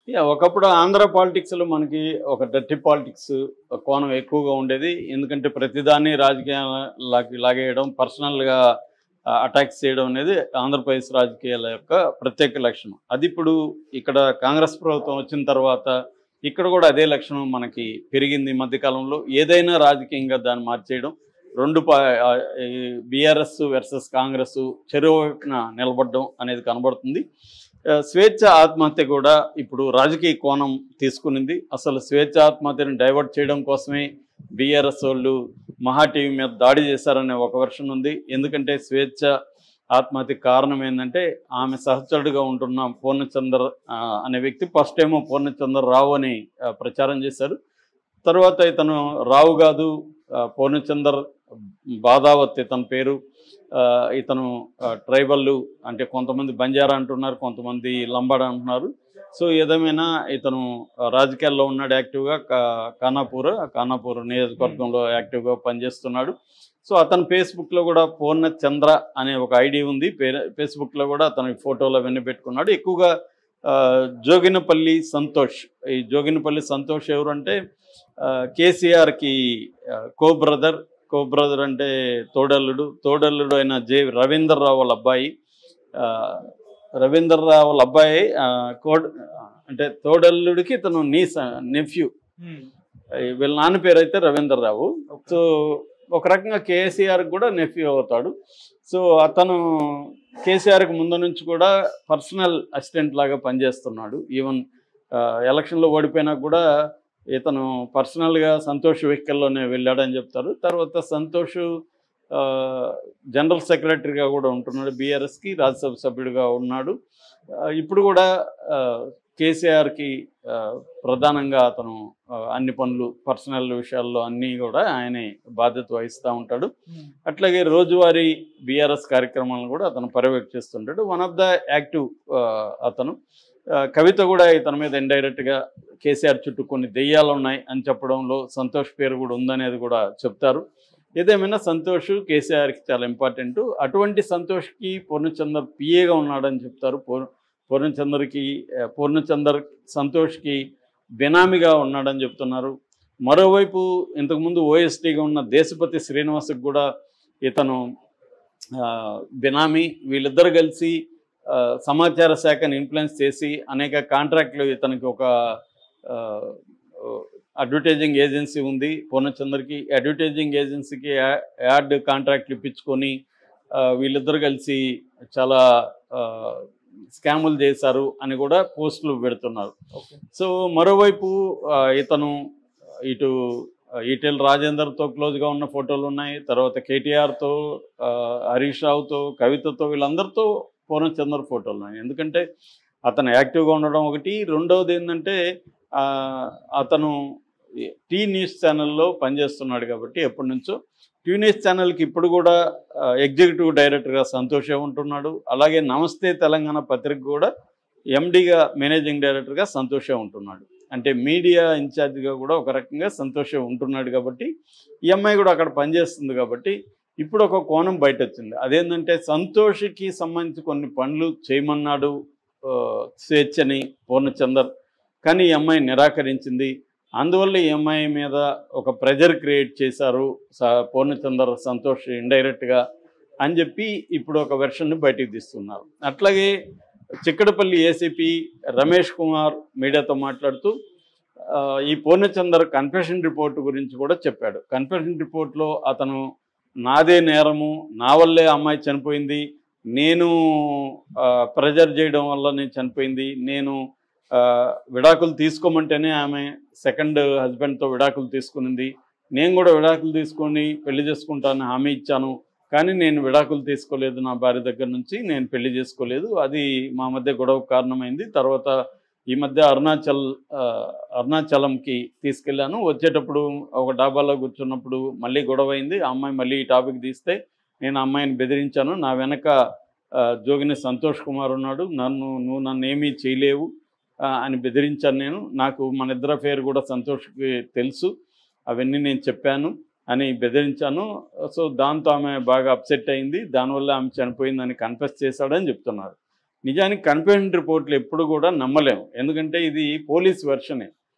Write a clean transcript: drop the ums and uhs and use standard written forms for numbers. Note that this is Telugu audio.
ఒకప్పుడు ఆంధ్ర పాలిటిక్స్‌లో మనకి ఒక డర్టీ పాలిటిక్స్ కోణం ఎక్కువగా ఉండేది. ఎందుకంటే ప్రతిదాన్ని రాజకీయాలకి లాగేయడం, పర్సనల్‌గా అటాక్స్ చేయడం అనేది ఆంధ్రప్రదేశ్ రాజకీయాల యొక్క ప్రత్యేక లక్షణం. అది ఇప్పుడు ఇక్కడ కాంగ్రెస్ ప్రభుత్వం వచ్చిన తర్వాత ఇక్కడ కూడా అదే లక్షణం మనకి పెరిగింది ఈ మధ్య కాలంలో. ఏదైనా రాజకీయంగా దాన్ని మార్చేయడం. 2 ఈ బీఆర్ఎస్ వర్సెస్ కాంగ్రెస్ చెరువు వైపున నిలబడడం అనేది కనబడుతుంది. స్వేచ్ఛ ఆత్మహత్య కూడా ఇప్పుడు రాజకీయ కోణం తీసుకునింది. అసలు స్వేచ్ఛ ఆత్మహత్యను డైవర్ట్ చేయడం కోసమే బీఆర్ఎస్ వాళ్ళు మహా టీవీ మీద దాడి చేశారనే ఒక వెర్షన్ ఉంది. ఎందుకంటే స్వేచ్ఛ ఆత్మహత్యకు కారణం ఏంటంటే ఆమె సహచరుడుగా ఉంటున్న పూర్ణచందర్ అనే వ్యక్తి ఫస్ట్ ఏమో పూర్ణచందర్ రావు అని ప్రచారం చేశారు. తర్వాత ఇతను రావు కాదు, పూర్ణచందర్ బాదావత్ ఇతని పేరు. ఇతను ట్రైబల్, అంటే కొంతమంది బంజారా అంటున్నారు, కొంతమంది లంబాడ అంటున్నారు. సో ఏదేమైనా ఇతను రాజకీయాల్లో ఉన్నాడు, యాక్టివ్గా ఖానాపూర్ నియోజకవర్గంలో యాక్టివ్గా పనిచేస్తున్నాడు. సో అతను ఫేస్బుక్లో కూడా పూర్ణచంద్ర అనే ఒక ఐడి ఉంది. ఫేస్బుక్లో కూడా అతని ఫోటోలు అవన్నీ పెట్టుకున్నాడు. ఎక్కువగా జోగినపల్లి సంతోష్. ఈ జోగినపల్లి సంతోష్ ఎవరంటే కేసీఆర్కి కో బ్రదర్ అంటే తోడల్లుడు అయిన రవీందర్ రావు వాళ్ళ అబ్బాయి. రవీందర్ రావు వాళ్ళ అబ్బాయి అంటే తోడల్లుడికి ఇతను నెఫ్యూ. వీళ్ళ నాన్న పేరు అయితే రవీందర్ రావు. సో ఒక రకంగా కేసీఆర్కి కూడా నెఫ్యూ అవుతాడు. సో అతను కేసీఆర్కి ముందు నుంచి కూడా పర్సనల్ అసిస్టెంట్ లాగా పనిచేస్తున్నాడు. ఈవెన్ ఎలక్షన్లో ఓడిపోయినా కూడా ఇతను పర్సనల్గా సంతోష్ వెహికల్లోనే వెళ్ళాడని చెప్తారు. తర్వాత సంతోష్ జనరల్ సెక్రటరీగా కూడా ఉంటున్నాడు బీఆర్ఎస్కి, రాజ్యసభ సభ్యుడిగా ఉన్నాడు. ఇప్పుడు కూడా కేసీఆర్కి ప్రధానంగా అతను అన్ని పనులు, పర్సనల్ విషయాల్లో అన్నీ కూడా ఆయనే బాధ్యత వహిస్తూ ఉంటాడు. అట్లాగే రోజువారీ బీఆర్ఎస్ కార్యక్రమాలను కూడా అతను పర్యవేక్షిస్తుంటాడు. వన్ ఆఫ్ ద యాక్టివ్ అతను. కవిత కూడా ఇతని మీద ఇండైరెక్ట్గా కేసీఆర్ చుట్టూ కొన్ని దెయ్యాలు ఉన్నాయి అని చెప్పడంలో సంతోష్ పేరు కూడా ఉందనేది కూడా చెప్తారు. ఏదేమైనా సంతోష్ కేసీఆర్కి చాలా ఇంపార్టెంట్. అటువంటి సంతోష్కి పూర్ణచందర్ పిఏగా ఉన్నాడని చెప్తారు. పూర్ణచందర్ సంతోష్కి బెనామీగా ఉన్నాడని చెప్తున్నారు. మరోవైపు ఇంతకుముందు ఓఎస్టీగా ఉన్న దేశపతి శ్రీనివాస్కి కూడా ఇతను బెనామీ. వీళ్ళిద్దరు కలిసి సమాచార శాఖను ఇన్ఫ్లుయెన్స్ చేసి అనేక కాంట్రాక్ట్లు, ఇతనికి ఒక అడ్వర్టైజింగ్ ఏజెన్సీ ఉంది పూర్ణచందర్కి. అడ్వర్టైజింగ్ ఏజెన్సీకి యాడ్ కాంట్రాక్ట్లు ఇప్పించుకొని వీళ్ళిద్దరు కలిసి చాలా స్కాములు చేశారు అని కూడా పోస్టులు పెడుతున్నారు. సో మరోవైపు ఇతను ఇటు ఈటెల రాజేందర్తో క్లోజ్గా ఉన్న ఫోటోలు ఉన్నాయి. తర్వాత కేటీఆర్తో, హరీష్ రావుతో, కవితతో, వీళ్ళందరితో పూర్ణచందర్ ఫోటోలు ఉన్నాయి. ఎందుకంటే అతను యాక్టివ్గా ఉండడం ఒకటి. రెండవది ఏంటంటే అతను టీ న్యూస్ ఛానల్లో పనిచేస్తున్నాడు కాబట్టి ఎప్పటి నుంచో. టీ న్యూస్ ఛానల్కి ఇప్పుడు కూడా ఎగ్జిక్యూటివ్ డైరెక్టర్గా సంతోషే ఉంటున్నాడు. అలాగే నమస్తే తెలంగాణ పత్రిక కూడా ఎండీగా, మేనేజింగ్ డైరెక్టర్గా సంతోషే ఉంటున్నాడు. అంటే మీడియా ఇన్ఛార్జిగా కూడా ఒక రకంగా సంతోషే ఉంటున్నాడు కాబట్టి ఈ అమ్మాయి కూడా అక్కడ పనిచేస్తుంది కాబట్టి ఇప్పుడు ఒక కోణం బయట వచ్చింది. అదేంటంటే సంతోష్కి సంబంధించి కొన్ని పనులు చేయమన్నాడు స్వేచ్ఛని పూర్ణచందర్, కానీ ఈ అమ్మాయి నిరాకరించింది. అందువల్ల ఈ అమ్మాయి మీద ఒక ప్రెజర్ క్రియేట్ చేశారు పూర్ణచందర్, సంతోష్ ఇండైరెక్ట్గా అని చెప్పి ఇప్పుడు ఒక వెర్షన్ని బయటికి తీస్తున్నారు. అట్లాగే చిక్కడపల్లి ఏసీపీ రమేష్ కుమార్ మీడియాతో మాట్లాడుతూ ఈ పూర్ణచందర్ కన్ఫెషన్ రిపోర్ట్ గురించి కూడా చెప్పాడు. కన్ఫెషన్ రిపోర్ట్లో అతను నాదే నేరము, నా వల్లే అమ్మాయి చనిపోయింది, నేను ప్రెజర్ చేయడం వల్ల నేను చనిపోయింది, నేను విడాకులు తీసుకోమంటేనే ఆమె సెకండ్ హస్బెండ్తో విడాకులు తీసుకునింది, నేను కూడా విడాకులు తీసుకొని పెళ్లి చేసుకుంటానని హామీ ఇచ్చాను, కానీ నేను విడాకులు తీసుకోలేదు, నా భార్య దగ్గర నుంచి నేను పెళ్లి చేసుకోలేదు, అది మా మధ్య గొడవకు కారణమైంది. తర్వాత ఈ మధ్య అరుణాచలంకి తీసుకెళ్ళాను, వచ్చేటప్పుడు ఒక డాబాలో కూర్చున్నప్పుడు మళ్ళీ గొడవ అయింది. ఆ అమ్మాయి మళ్ళీ ఈ టాపిక్ తీస్తే నేను ఆ అమ్మాయిని బెదిరించాను. నా వెనక జోగిని సంతోష్ కుమార్ ఉన్నాడు, నువ్వు నన్ను ఏమీ చేయలేవు అని బెదిరించాను నేను. నాకు మన ఇద్దరు అఫేర్ కూడా సంతోష్కి తెలుసు, అవన్నీ నేను చెప్పాను అని బెదిరించాను. సో దాంతో ఆమె బాగా అప్సెట్ అయింది, దానివల్ల ఆమె చనిపోయిందని కన్ఫెస్ చేశాడని చెప్తున్నారు. నిజానికి కన్ఫెషన్ రిపోర్ట్లు ఎప్పుడు కూడా నమ్మలేము, ఎందుకంటే ఇది పోలీస్ వెర్షనే.